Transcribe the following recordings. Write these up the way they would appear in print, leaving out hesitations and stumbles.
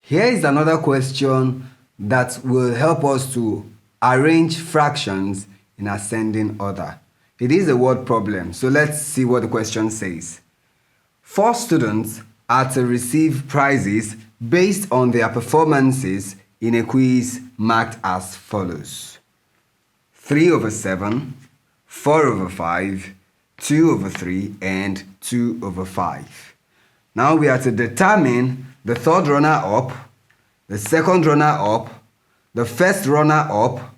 Here is another question that will help us to arrange fractions in ascending order. It is a word problem, so let's see what the question says. 4 students are to receive prizes based on their performances in a quiz marked as follows: 3/7, 4/5, 2/3, and 2/5. Now we are to determine the third runner-up, the second runner-up, the first runner-up,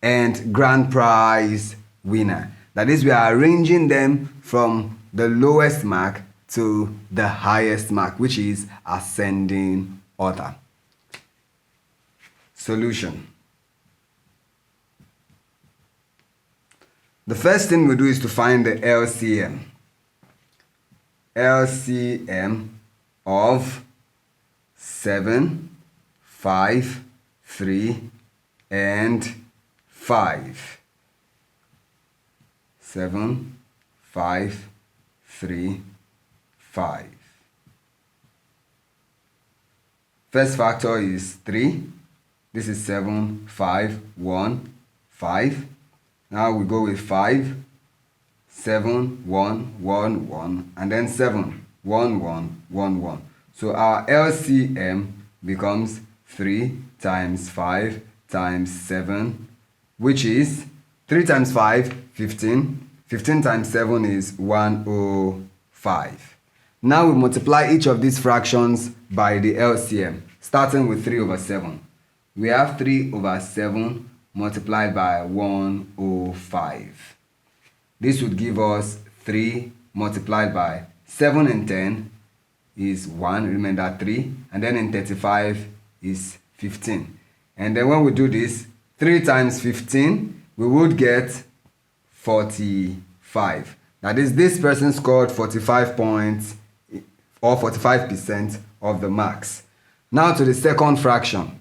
and grand prize winner. That is, we are arranging them from the lowest mark to the highest mark, which is ascending order. Solution. The first thing we do is to find the LCM. LCM of 7, 5, 3, and 5. 7, 5, 3, 5. First factor is 3. This is 7, 5, 1, 5. Now we go with 5, 7, 1, 1, 1, and then 7, 1, 1, 1, 1. So our LCM becomes 3 times 5 times 7, which is 3 times 5, 15. 15 times 7 is 105. Now we multiply each of these fractions by the LCM, starting with 3/7. We have 3/7 multiplied by 105. This would give us 3 multiplied by 7 and 10 is 1, remember 3, and then in 35 is 15. And then when we do this, 3 times 15, we would get 45. That is, this person scored 45 points or 45% of the marks. Now to the second fraction.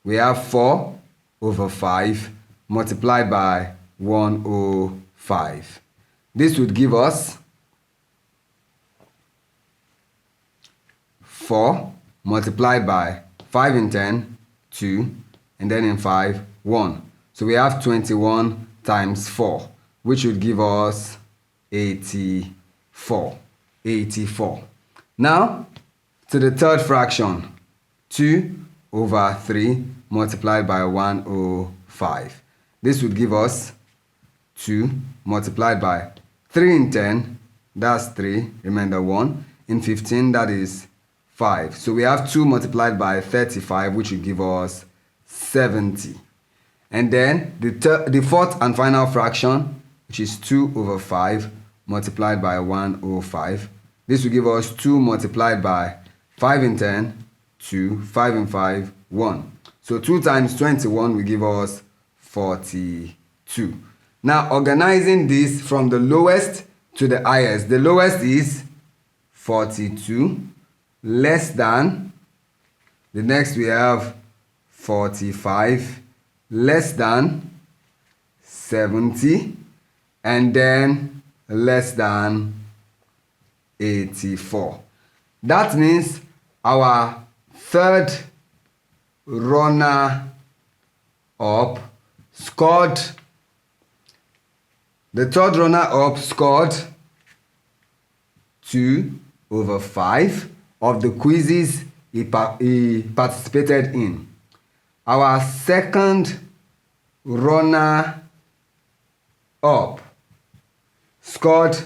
We have 4/5 multiplied by 105. This would give us 4 multiplied by 5 in 10, 2, and then in 5, 1. So we have 21 times 4, which would give us 84. 84. Now, to the third fraction, 2/3 multiplied by 105. This would give us 2 multiplied by 3 in 10, that's 3, remember 1. In 15, that is 5. So we have 2 multiplied by 35, which would give us 70. And then the fourth and final fraction, which is 2/5 multiplied by 105. This will give us 2 multiplied by 5 in 10, 2, 5 in 5, 1. So 2 times 21 will give us 42. Now organizing this from the lowest to the highest. The lowest is 42, less than, the next we have 45, less than 70, and then less than 84. That means our third runner up scored, the third runner up scored 2/5 of the quizzes he participated in. Our second runner up scored,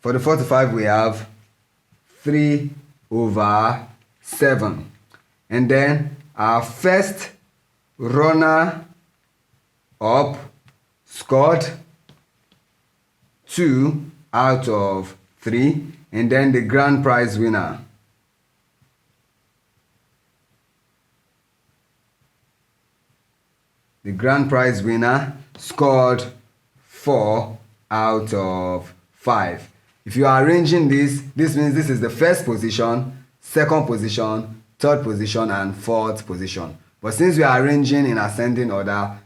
for the 45 we have 3/7. And then our first runner up scored 2/3, and then the grand prize winner scored 4/5. If you are arranging this means this is the first position, second position, third position, and fourth position. But since we are arranging in ascending order,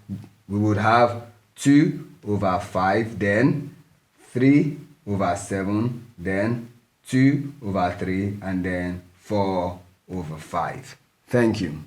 we would have 2/5, then 3/7, then 2/3, and then 4/5. Thank you.